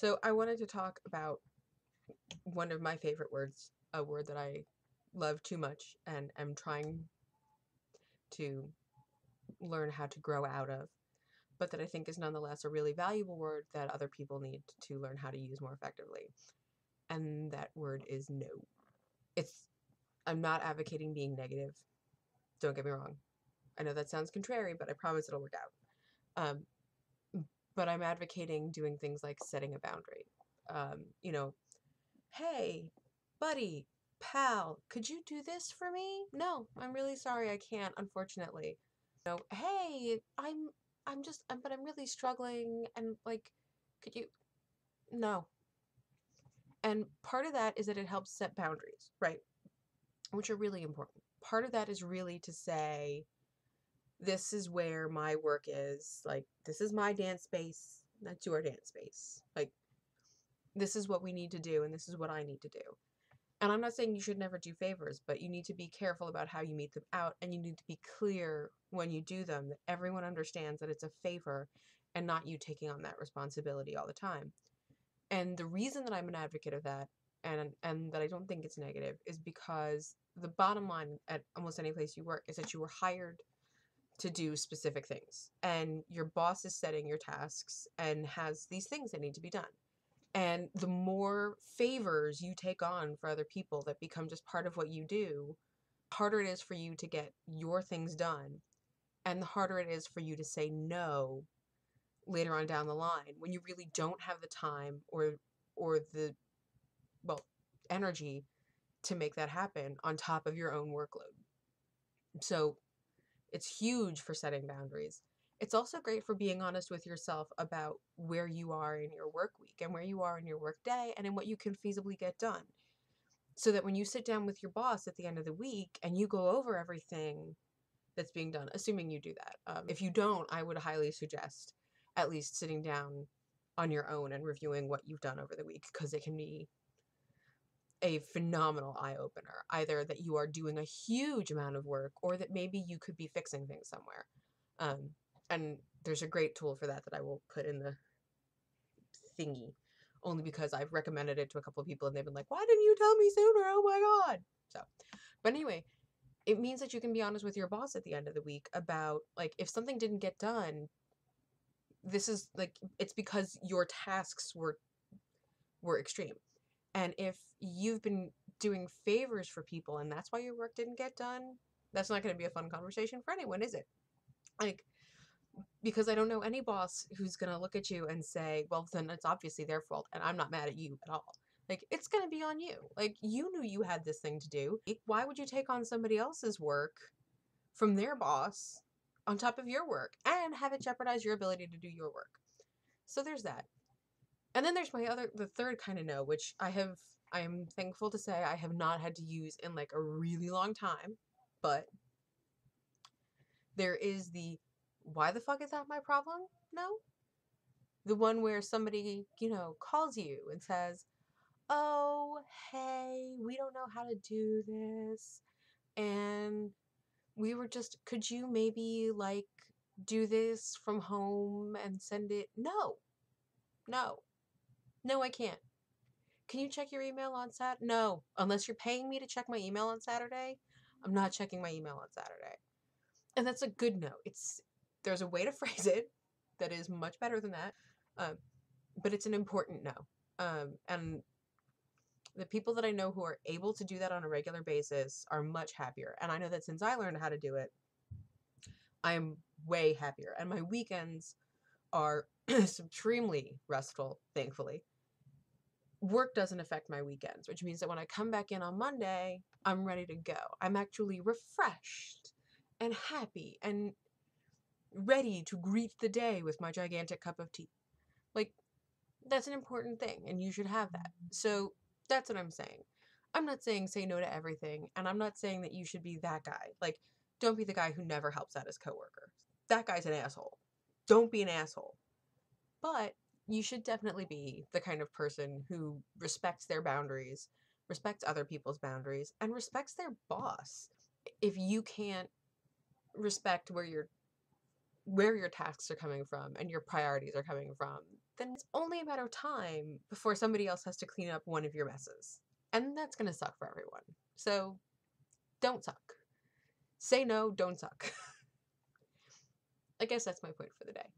So I wanted to talk about one of my favorite words, a word that I love too much and am trying to learn how to grow out of, but that I think is nonetheless a really valuable word that other people need to learn how to use more effectively. And that word is no. It's I'm not advocating being negative. Don't get me wrong. I know that sounds contrary, but I promise it'll work out. But I'm advocating doing things like setting a boundary. Um, you know, hey, buddy, pal, could you do this for me? No, I'm really sorry, I can't, unfortunately. Hey, but I'm really struggling, and like, could you? No. And part of that is that it helps set boundaries, right? Which are really important. Part of that is really to say, this is where my work is. Like, this is my dance space. That's your dance space. Like, this is what we need to do, and this is what I need to do. And I'm not saying you should never do favors, but you need to be careful about how you meet them out, and you need to be clear when you do them that everyone understands that it's a favor and not you taking on that responsibility all the time. And the reason that I'm an advocate of that and that I don't think it's negative is because the bottom line at almost any place you work is that you were hired to do specific things. And your boss is setting your tasks and has these things that need to be done. And the more favors you take on for other people that become just part of what you do, the harder it is for you to get your things done. And the harder it is for you to say no later on down the line when you really don't have the time or the well energy to make that happen on top of your own workload. So it's huge for setting boundaries. It's also great for being honest with yourself about where you are in your work week and where you are in your work day and in what you can feasibly get done. So that when you sit down with your boss at the end of the week and you go over everything that's being done, assuming you do that. If you don't, I would highly suggest at least sitting down on your own and reviewing what you've done over the week, because it can be a phenomenal eye opener. Either that you are doing a huge amount of work or that maybe you could be fixing things somewhere. Um, and there's a great tool for that that I will put in the thingy, only because I've recommended it to a couple of people and they've been like, why didn't you tell me sooner? Oh my God. So, but anyway, it means that you can be honest with your boss at the end of the week about, like, if something didn't get done, this is like, it's because your tasks were extreme. And if you've been doing favors for people and that's why your work didn't get done, that's not going to be a fun conversation for anyone, is it? Like, because I don't know any boss who's going to look at you and say, well, then it's obviously their fault and I'm not mad at you at all. Like, it's going to be on you. Like, you knew you had this thing to do. Why would you take on somebody else's work from their boss on top of your work and have it jeopardize your ability to do your work? So there's that. And then there's the third kind of no, which I am thankful to say I have not had to use in like a really long time. But there is the, why the fuck is that my problem? No. The one where somebody, calls you and says, oh, hey, we don't know how to do this. And could you maybe like do this from home and send it? No, no, no, I can't. Can you check your email on Saturday? No, unless you're paying me to check my email on Saturday, I'm not checking my email on Saturday. And that's a good no. There's a way to phrase it that is much better than that, um, but it's an important no. And the people that I know who are able to do that on a regular basis are much happier. And I know that since I learned how to do it, I am way happier. And my weekends are supremely restful, thankfully. Work doesn't affect my weekends, which means that when I come back in on Monday, I'm ready to go. I'm actually refreshed and happy and ready to greet the day with my gigantic cup of tea. Like, that's an important thing, and you should have that. So, that's what I'm saying. I'm not saying say no to everything, and I'm not saying that you should be that guy. Like, don't be the guy who never helps out his coworker. That guy's an asshole. Don't be an asshole. But you should definitely be the kind of person who respects their boundaries, respects other people's boundaries, and respects their boss. If you can't respect where your tasks are coming from and your priorities are coming from, then it's only a matter of time before somebody else has to clean up one of your messes. And that's gonna suck for everyone. So don't suck. Say no, don't suck. I guess that's my point for the day.